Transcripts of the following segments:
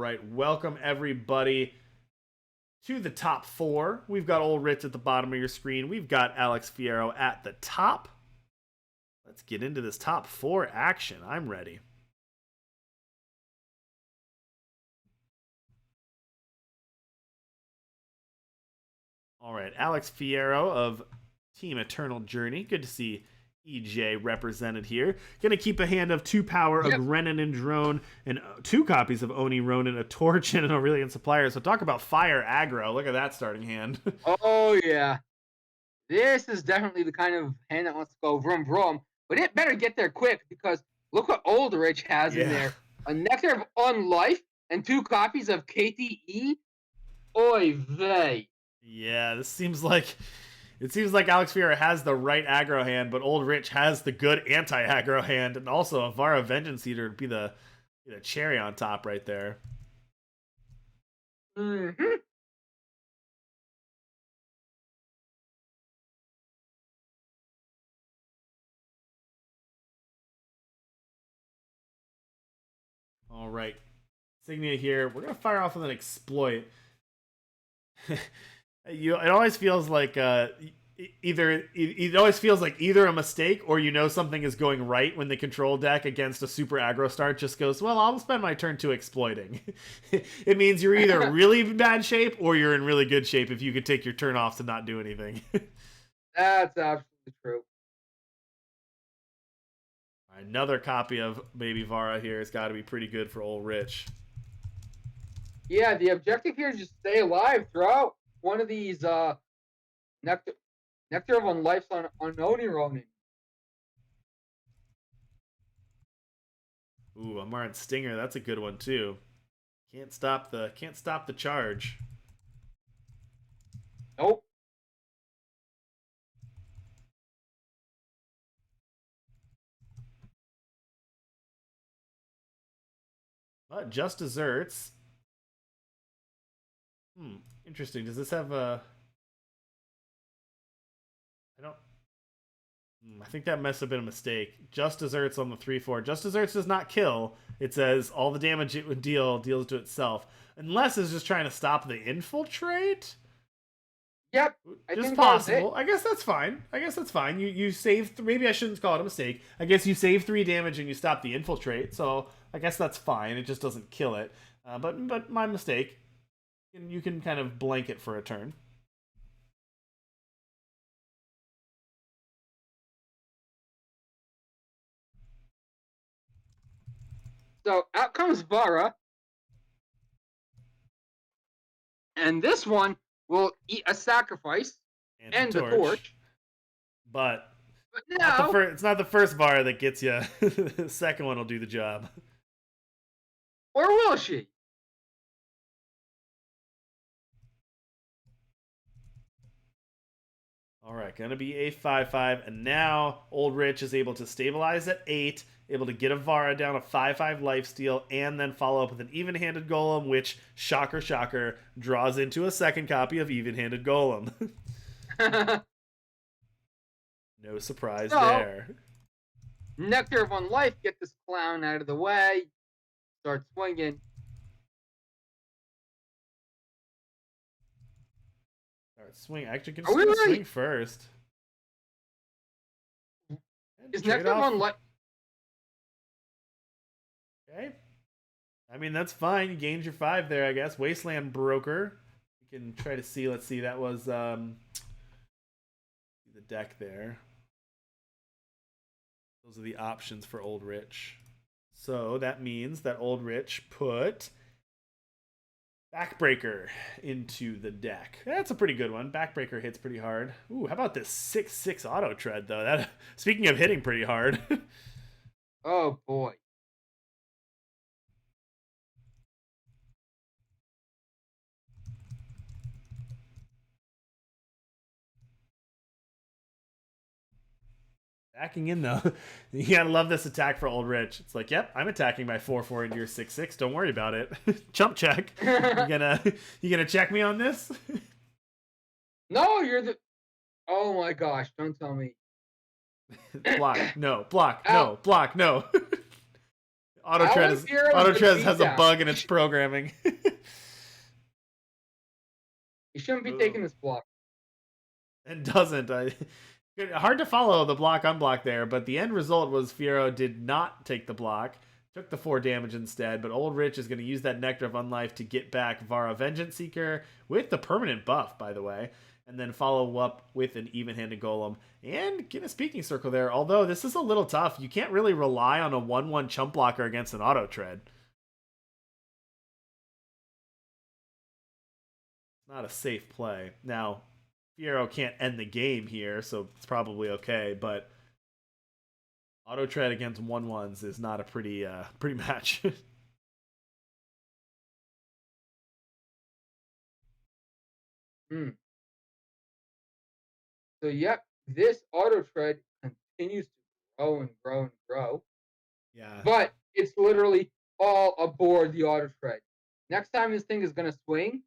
right, welcome everybody to the top four. We've got Oldrich at the bottom of your screen. We've got AlexFiero at the top. Let's get into this top four action. I'm ready. All right, AlexFiero of Team Eternal Journey. Good to see EJ represented here. Gonna keep a hand of 2 power, a Grenin and Drone, and 2 copies of Oni Ronin, a Torch, and an Aurelian Supplier. So talk about fire aggro. Look at that starting hand. Oh, yeah. This is definitely the kind of hand that wants to go vroom vroom, but it better get there quick because look what Oldrich has in there. A Nectar of Unlife and 2 copies of KTE. Oy vey. Yeah, this seems like AlexFiero has the right aggro hand, but Oldrich has the good anti-aggro hand, and also a Vara Vengeance Eater would be the cherry on top right there. Mm-hmm. All right, Signia here. We're gonna fire off with an exploit. It always feels like either a mistake or something is going right when the control deck against a super aggro start just goes, well, I'll spend my turn 2 exploiting. It means you're either really in bad shape or you're in really good shape if you could take your turn off to not do anything. That's absolutely true. Another copy of Baby Vara here has got to be pretty good for Oldrich. Yeah, the objective here is just stay alive throughout one of these Nectar of Unlifes on Oni Ronin. Ooh, Amaran Stinger, that's a good one too. Can't stop the charge. Nope. But just desserts. Interesting. Does this have a... I think that must have been a mistake. Just desserts on the 3/4. Just desserts does not kill. It says all the damage it would deal deals to itself. Unless it's just trying to stop the infiltrate. Yep. Just possible. I guess that's fine. You save maybe I shouldn't call it a mistake. I guess you save 3 damage and you stop the infiltrate. So I guess that's fine. It just doesn't kill it. But my mistake. You can kind of blank it for a turn. So out comes Vara. And this one will eat a sacrifice and the torch. But now, it's not the first Vara that gets you. The second one will do the job. Or will she? All right, gonna be a 5/5, and now Oldrich is able to stabilize at 8, able to get a Vara down a 5/5 lifesteal, and then follow up with an even-handed Golem, which, shocker, shocker, draws into a second copy of even-handed Golem. No surprise there. Nectar of Unlife, get this clown out of the way. Start swinging. Swing. Actually, can swing first. Is Nectar of Unlife? Okay. I mean, that's fine. You gained your 5 there, I guess. Wasteland Broker. You can try to see. Let's see. That was the deck there. Those are the options for Oldrich. So that means that Oldrich put Backbreaker into the deck. That's a pretty good one. Backbreaker hits pretty hard. Ooh, how about this 6/6 auto tread though? That, speaking of hitting pretty hard. Oh boy. Backing in though. You gotta love this attack for Oldrich. It's like, yep, I'm attacking my 4/4 into your 6/6. Don't worry about it. Chump check. You gonna check me on this? No, you're the... Oh my gosh, don't tell me. Block, no, block, no, block, no. AlexFiero is the Has a beatdown. bug in its programming. He shouldn't be Ooh. taking this block. And doesn't. Hard to follow the block unblock there, but the end result was Fiero did not take the block, took the 4 damage instead, but Oldrich is going to use that Nectar of Unlife to get back Vara Vengeance Seeker with the permanent buff, by the way, and then follow up with an even-handed Golem and get a Speaking Circle there, although this is a little tough. You can't really rely on a 1-1 chump blocker against an auto tread. It's not a safe play. Now, Fiero can't end the game here, so it's probably okay, but auto tread against 1-1s is not a pretty match. So yep, this auto tread continues to grow and grow and grow. Yeah. But it's literally all aboard the auto tread. Next time this thing is gonna swing,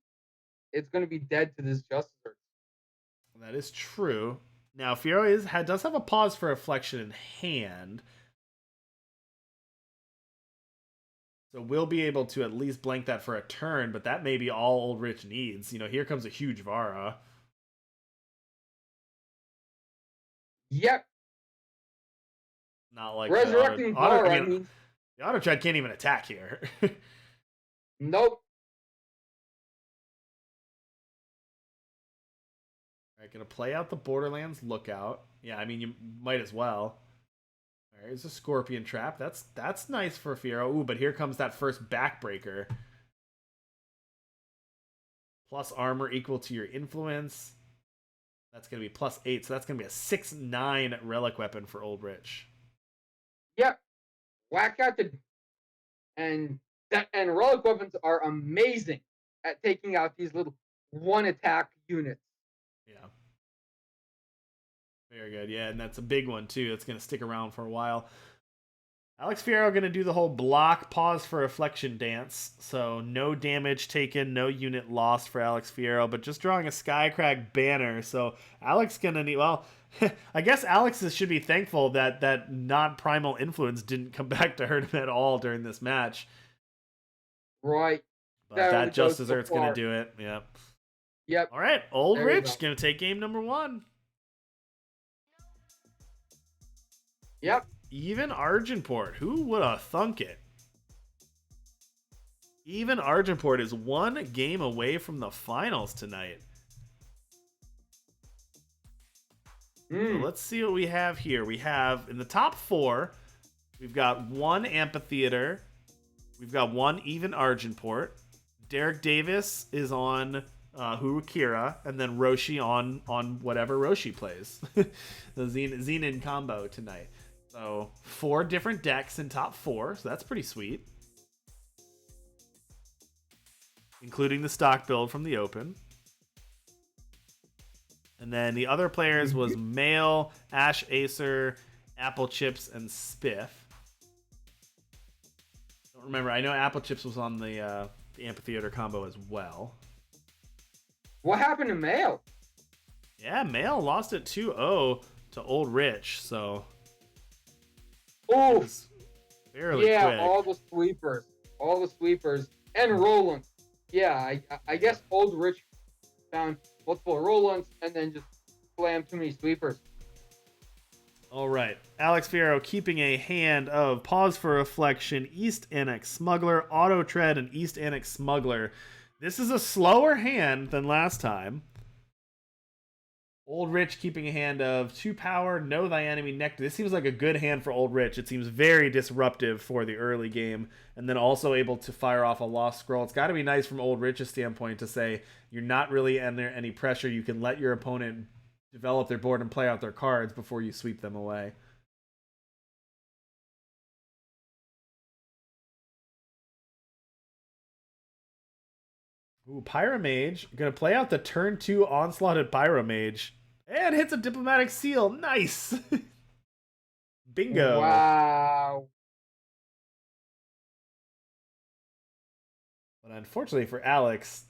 it's gonna be dead to this Justice Earth. That is true. Now Fiero does have a pause for reflection in hand. So we'll be able to at least blank that for a turn, but that may be all Oldrich needs. Here comes a huge Vara. Yep. Not like Resurrecting Vara, I mean, the auto tread can't even attack here. Nope. Alright, gonna play out the Borderlands Lookout. Yeah, I mean, you might as well. There's a Scorpion Trap. That's nice for Fiero. Ooh, but here comes that first Backbreaker. Plus armor equal to your influence. That's going to be +8, so that's going to be a 6/9 relic weapon for Oldrich. Yep. Whack out the... And relic weapons are amazing at taking out these little one-attack units. Yeah. Very good. Yeah, and that's a big one, too. That's going to stick around for a while. AlexFiero going to do the whole block, pause for reflection dance. So no damage taken, no unit lost for AlexFiero, but just drawing a Skycrag banner. So Alex going to need... Well, I guess Alex should be thankful that non-primal influence didn't come back to hurt him at all during this match. Right. But that Justice Earth's going to do it. Yep. Yep. All right, Oldrich going to take game number 1. Yep. Even Argenport. Who would have thunk it? Even Argenport is 1 game away from the finals tonight. So let's see what we have here. We have, in the top 4, we've got 1 Amphitheater. We've got 1 Even Argenport. Derek Davis is on Hurukira, and then Roshi on whatever Roshi plays. The Xenon combo tonight. So 4 different decks in top 4, so that's pretty sweet. Including the stock build from the Open. And then the other players was Mail, Ash Acer, Apple Chips, and Spiff. Don't remember. I know Apple Chips was on the Amphitheater combo as well. What happened to Mail? Yeah, Mail lost it 2-0 to Oldrich, so... Oh, fairly quick. all the sweepers, and Roland. Yeah, I guess Oldrich found multiple Rolands and then just slammed too many sweepers. All right, AlexFiero keeping a hand of Pause for Reflection, East Annex Smuggler, Auto Tread, and East Annex Smuggler. This is a slower hand than last time. Oldrich keeping a hand of 2 power, Know Thy Enemy Nectar. This seems like a good hand for Oldrich. It seems very disruptive for the early game, and then also able to fire off a Lost Scroll. It's got to be nice from Oldrich's standpoint to say you're not really under any pressure. You can let your opponent develop their board and play out their cards before you sweep them away. Ooh, Pyromage. Gonna play out the turn 2 Onslaughted Pyromage. And hits a Diplomatic Seal. Nice! Bingo. Wow. But unfortunately for Alex,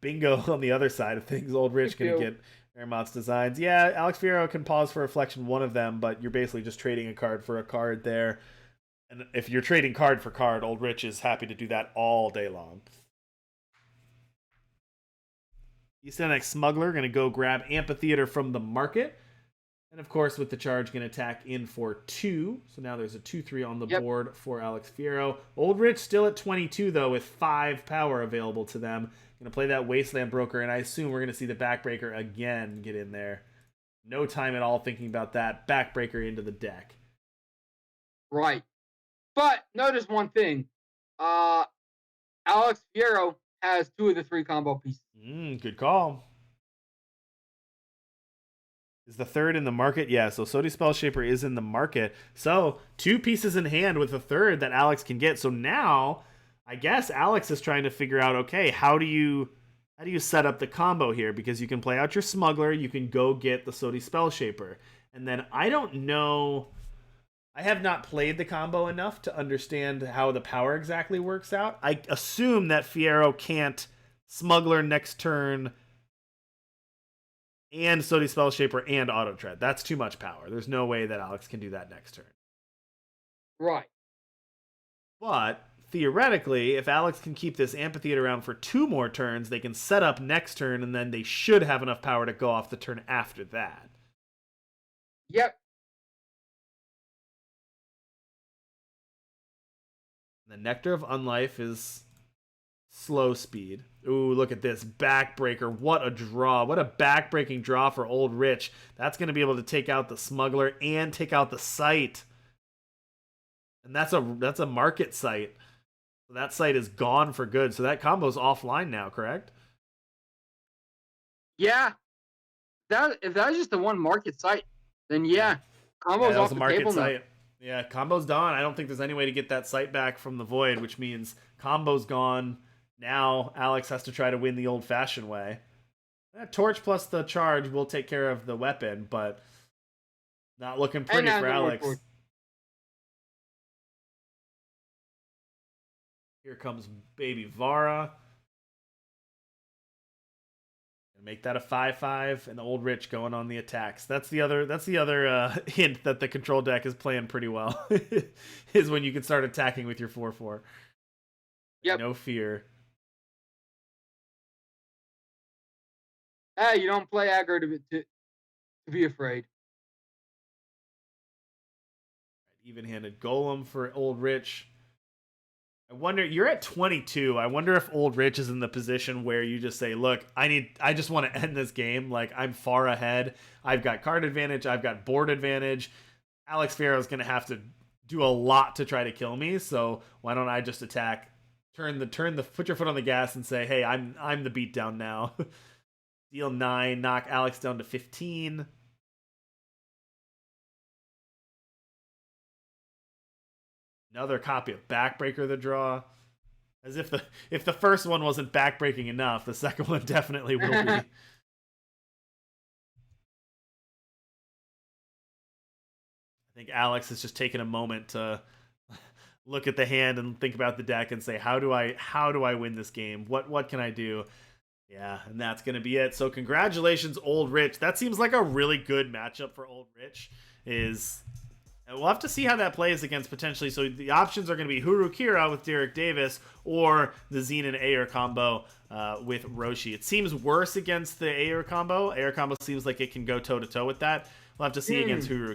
bingo on the other side of things. Oldrich gonna get Fairmont's Designs. Yeah, AlexFiero can pause for reflection 1 of them, but you're basically just trading a card for a card there. And if you're trading card for card, Oldrich is happy to do that all day long. Eastenic Smuggler going to go grab Amphitheater from the market. And of course, with the charge, going to attack in for 2. So now there's a 2-3 on the board for AlexFiero. Oldrich still at 22, though, with 5 power available to them. Going to play that Wasteland Broker, and I assume we're going to see the Backbreaker again get in there. No time at all thinking about that. Backbreaker into the deck. Right. But notice one thing. AlexFiero has 2 of the 3 combo pieces. Good call. Is the third in the market? Yeah, so Sody Spellshaper is in the market. So 2 pieces in hand with a third that Alex can get. So now, I guess Alex is trying to figure out, okay, how do you set up the combo here? Because you can play out your Smuggler, you can go get the Sody Spellshaper. And then I don't know, I have not played the combo enough to understand how the power exactly works out. I assume that Fiero can't Smuggler next turn and Sody Spellshaper and Auto Tread. That's too much power. There's no way that Alex can do that next turn. Right. But theoretically, if Alex can keep this Amphitheater around for 2 more turns, they can set up next turn, and then they should have enough power to go off the turn after that. Yep. The Nectar of Unlife is slow speed. Ooh, look at this. Backbreaker. What a draw. What a backbreaking draw for Oldrich. That's going to be able to take out the Smuggler and take out the Sight. And that's a market Sight. So that Sight is gone for good. So that combo's offline now, correct? Yeah. If that was just the one market Sight, then yeah. Combo's off the table now. Yeah, combo's done. I don't think there's any way to get that Sight back from the Void, which means combo's gone. Now Alex has to try to win the old-fashioned way. That Torch plus the charge will take care of the weapon, but not looking pretty for Alex. Here comes Baby Vara. Make that a 5/5, and the Oldrich going on the attacks. That's the other hint that the control deck is playing pretty well. Is when you can start attacking with your 4/4. Yep. No fear. Hey, you don't play aggro to be afraid. Even-handed Golem for Oldrich. I wonder, you're at 22. I wonder if Oldrich is in the position where you just say, look, I just want to end this game. Like, I'm far ahead. I've got card advantage. I've got board advantage. AlexFiero is going to have to do a lot to try to kill me. So why don't I just attack, put your foot on the gas and say, hey, I'm the beatdown now. Deal 9, knock Alex down to 15. Another copy of Backbreaker the draw. As if the first one wasn't backbreaking enough, the second one definitely will be. I think Alex has just taken a moment to look at the hand and think about the deck and say, how do I win this game? What can I do? Yeah, and that's going to be it. So congratulations, Oldrich. That seems like a really good matchup for Oldrich. We'll have to see how that plays against potentially. So the options are going to be Hurukira with Derek Davis or the Zine and Ayer combo with Roshi. It seems worse against the Ayer combo. Ayer combo seems like it can go toe-to-toe with that. We'll have to see against Hurukira.